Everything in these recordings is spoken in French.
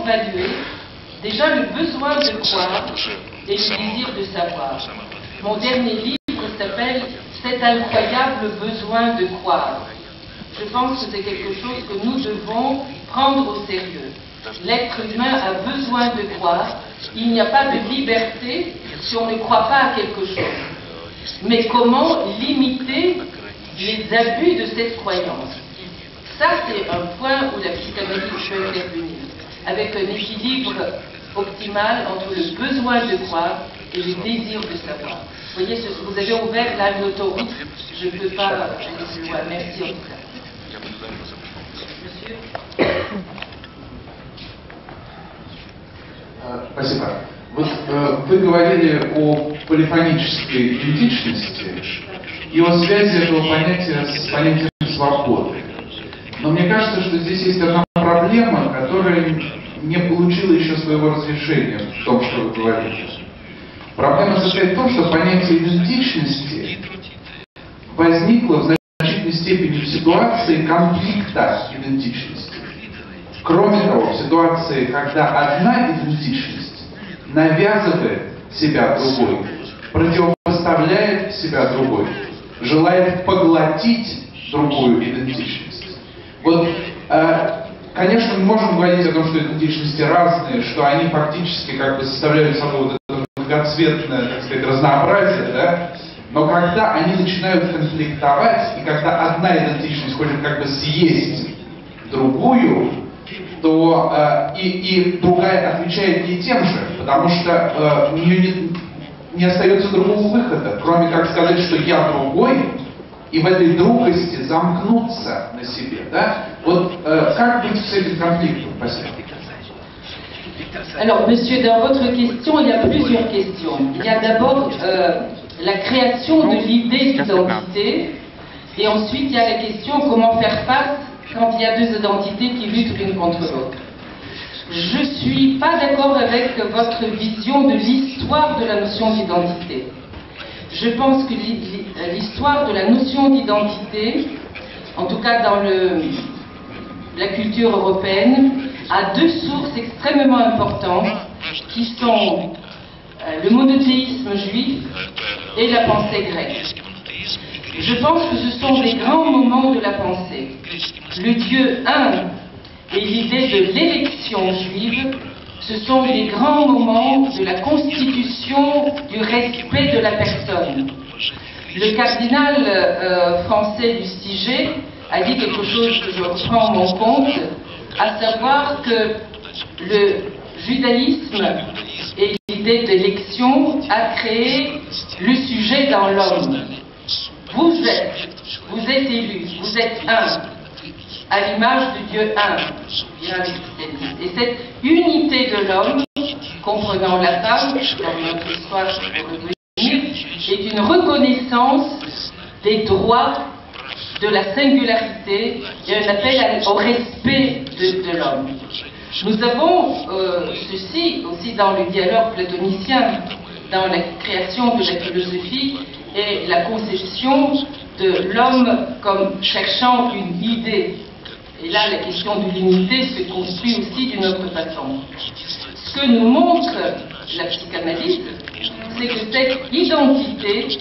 évaluer déjà le besoin de croire et le désir de savoir. Mon dernier livre s'appelle « Cet incroyable besoin de croire ». Je pense que c'est quelque chose que nous devons prendre au sérieux. L'être humain a besoin de croire. Il n'y a pas de liberté si on ne croit pas à quelque chose. Mais comment limiter les abus de cette croyance? Ça, c'est un point où la psychanalyse peut intervenir, avec un équilibre optimal entre le besoin de croire et le désir de savoir. Vous voyez, vous avez ouvert là l'autoroute, je ne peux pas aller plus loin. Merci en tout cas. Monsieur. Спасибо. Вот вы говорили о полифонической идентичности и о связи этого понятия с понятием свободы. Но мне кажется, что здесь есть одна проблема, которая не получила еще своего разрешения в том, что вы говорите. Проблема состоит в том, что понятие идентичности возникло в значительной степени в ситуации конфликта идентичности. Кроме того, в ситуации, когда одна идентичность навязывает себя другой, противопоставляет себя другой, желает поглотить другую идентичность. Вот, конечно, мы можем говорить о том, что идентичности разные, что они фактически как бы составляют собой вот это многоцветное, так сказать, разнообразие, да? Но когда они начинают конфликтовать, и когда одна идентичность хочет как бы съесть другую, то и другая отвечает ей тем же, потому что у нее не остается другого выхода, кроме как сказать, что я другой, и в этой другости замкнуться на себе. Да? Вот как быть с этим конфликтом? Спасибо. Alors, monsieur, dans votre question, il y a plusieurs questions. Il y a d'abord la création de l'idée d'identité, et ensuite il y a la question comment faire face quand il y a deux identités qui luttent l'une contre l'autre. Je ne suis pas d'accord avec votre vision de l'histoire de la notion d'identité. Je pense que l'histoire de la notion d'identité, en tout cas dans la culture européenne, a deux sources extrêmement importantes qui sont le monothéisme juif et la pensée grecque. Je pense que ce sont des grands moments de la pensée. Le Dieu un et l'idée de l'élection juive, ce sont les grands moments de la constitution du respect de la personne. Le cardinal français Lustiger a dit quelque chose que je reprends en mon compte, à savoir que le judaïsme et l'idée d'élection a créé le sujet dans l'homme. Vous êtes élu, vous êtes un, à l'image du Dieu un, dira le christianisme. Et cette unité de l'homme, comprenant la femme, dans notre histoire pour revenir, est une reconnaissance des droits de la singularité et un appel au respect de l'homme. Nous avons ceci aussi dans le dialogue platonicien, dans la création de la philosophie et la conception de l'homme comme cherchant une idée. Et là, la question de l'unité se construit aussi d'une autre façon. Ce que nous montre la psychanalyse, c'est que cette identité,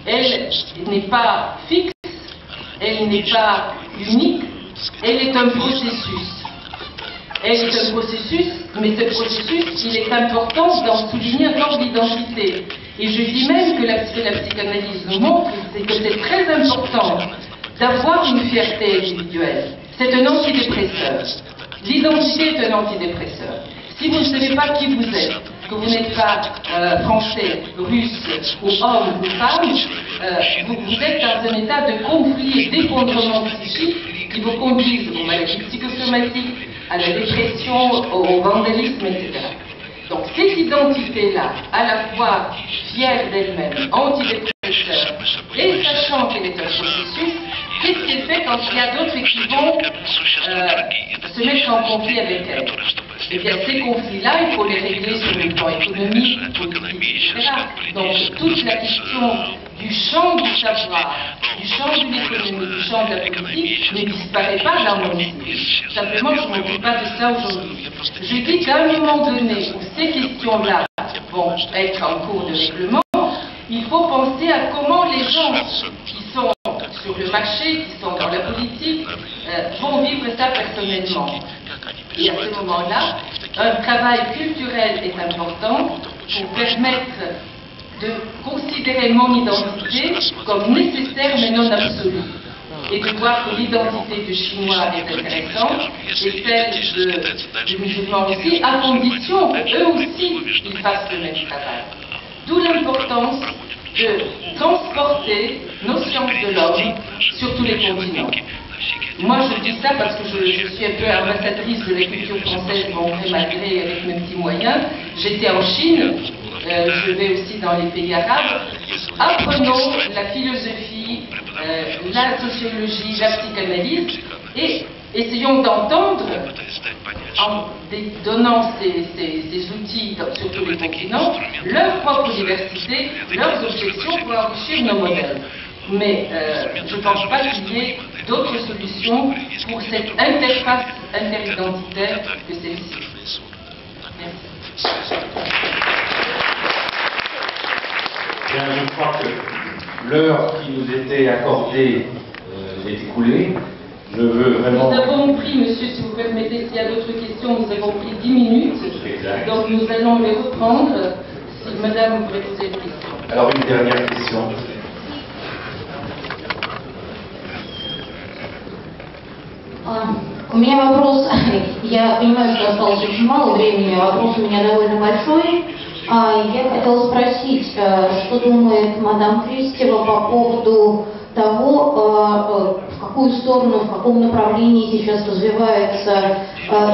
elle n'est pas fixe, elle n'est pas unique, elle est un processus. Elle est un processus, mais ce processus, il est important d'en souligner l'ordre d'identité. Et je dis même que ce que la psychanalyse nous montre, c'est que c'est très important d'avoir une fierté individuelle. C'est un antidépresseur. L'identité est un antidépresseur. Si vous ne savez pas qui vous êtes, que vous n'êtes pas français, russe, ou homme ou femme, vous êtes dans un état de conflit et d'effondrement psychique qui vous conduisent aux maladies psychosomatiques, à la dépression, au vandalisme, etc. Donc cette identité-là, à la fois fière d'elle-même, antidépresseur, et sachant qu'elle est un processus, qu'est-ce qui est fait quand il y a d'autres qui vont se mettre en conflit avec elle? eh bien ces conflits-là, il faut les régler sur le plan économique, politique, etc. Donc toute la question du champ du savoir, du champ de l'économie, du champ de la politique ne disparaît pas dans mon livre. Simplement, je ne m'occupe pas de ça aujourd'hui. Je dis qu'à un moment donné où ces questions-là vont être en cours de règlement, il faut penser à comment les gens qui sont sur le marché, qui sont dans la politique, vont vivre ça personnellement. Et à ce moment-là, un travail culturel est important pour permettre de considérer mon identité comme nécessaire mais non absolue. Et de voir que l'identité du chinois est intéressante, et celle du musulman aussi, à condition qu'eux aussi ils fassent le même travail. D'où l'importance de transporter nos sciences de l'homme sur tous les continents. Moi, je dis ça parce que je suis un peu ambassadrice de la culture française, bon gré mal gré, avec mes petits moyens. J'étais en Chine, je vais aussi dans les pays arabes. Apprenons la philosophie, la sociologie, la psychanalyse, et essayons d'entendre, en donnant ces outils sur tous les continents, leur propre diversité, leurs objections pour enrichir nos modèles. Mais je ne pense pas qu'il y ait d'autres solutions pour cette interface interidentitaire que celle-ci. Merci. Bien, je crois que l'heure qui nous était accordée est écoulée. Je veux vraiment... Nous avons pris, monsieur, si vous permettez, s'il y a d'autres questions, nous avons pris 10 minutes. Exact. Donc nous allons les reprendre. Si madame voudrait poser une question. Alors une dernière question. У меня вопрос, я понимаю, что осталось очень мало времени, вопрос у меня довольно большой. Я хотела спросить, что думает мадам Кристева по поводу того, в какую сторону, в каком направлении сейчас развивается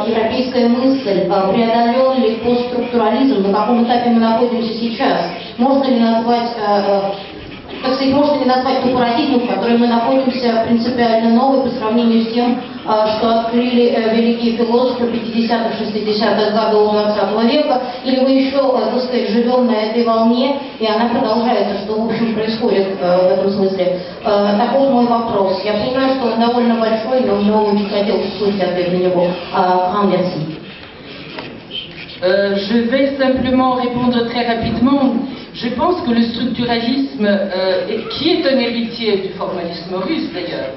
европейская мысль, преодолен ли постструктурализм, на каком этапе мы находимся сейчас, можно ли назвать, так сказать, можно ли назвать ту парадигму, в которой мы находимся, принципиально новой по сравнению с тем, что открыли великие философы 50-х, 60-х годов 20 века, или мы еще, так сказать, живем на этой волне, и она продолжается, что, в общем, происходит в этом смысле. Таков мой вопрос. Я понимаю, что он довольно большой, но мне очень хотелось услышать ответ на него. Merci. Je vais simplement répondre très rapidement. Je pense que le structuralisme, qui est un héritier du formalisme russe d'ailleurs,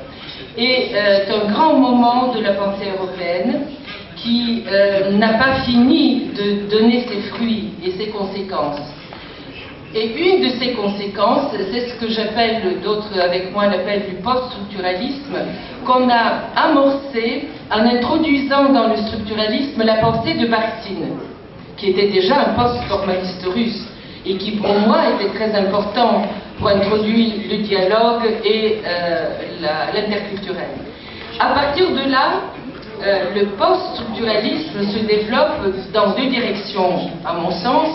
est un grand moment de la pensée européenne qui n'a pas fini de donner ses fruits et ses conséquences. Et une de ces conséquences, c'est ce que j'appelle, d'autres avec moi l'appellent du post-structuralisme, qu'on a amorcé en introduisant dans le structuralisme la pensée de Bakhtin, qui était déjà un post-formaliste russe, et qui pour moi était très important pour introduire le dialogue et l'interculturel. À partir de là, le post-structuralisme se développe dans deux directions, à mon sens.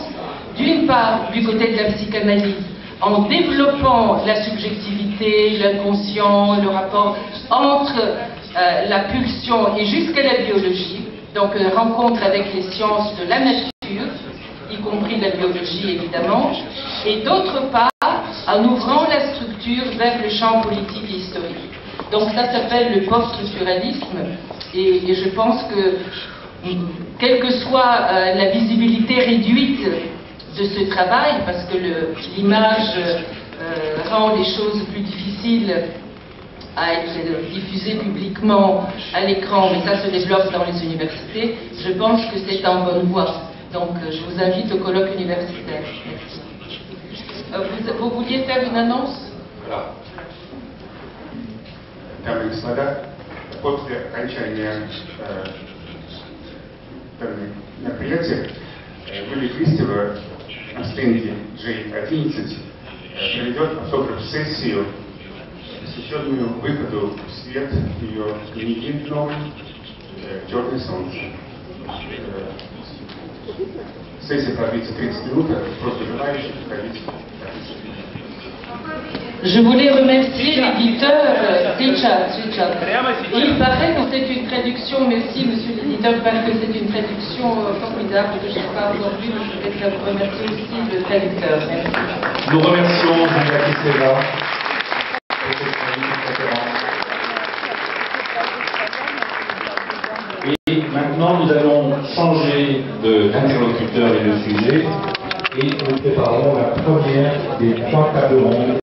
D'une part, du côté de la psychanalyse, en développant la subjectivité, l'inconscient, le rapport entre la pulsion et jusqu'à la biologie, donc une rencontre avec les sciences de la nature, y compris la biologie évidemment, et d'autre part, en ouvrant la structure vers le champ politique et historique. Donc ça s'appelle le post-structuralisme, et je pense que, quelle que soit la visibilité réduite de ce travail, parce que l'image rend les choses plus difficiles à être diffusées publiquement à l'écran, mais ça se développe dans les universités, je pense que c'est en bonne voie. Donc je vous invite au colloque universitaire. Merci. Vous vouliez faire une annonce? Voilà. Дамы и господа, после окончания мероприятия Юлия Кристева на стенде J11 проведет автограф-сессию, посвященную выходу в свет ее книги новой «Черное солнце». Сессия продлится 30 минут, просто желающих приходить. Je voulais remercier l'éditeur Richard. Il paraît que c'est une traduction, merci monsieur l'éditeur, parce que c'est une traduction formidable que je n'ai pas aujourd'hui, mais je voudrais remercier aussi le traducteur. Merci. Nous remercions Zanga Kiseva pour cette magnifique conférence. Et maintenant, nous allons changer d'interlocuteur et de sujet, et nous préparons la première des 3 tables rondes.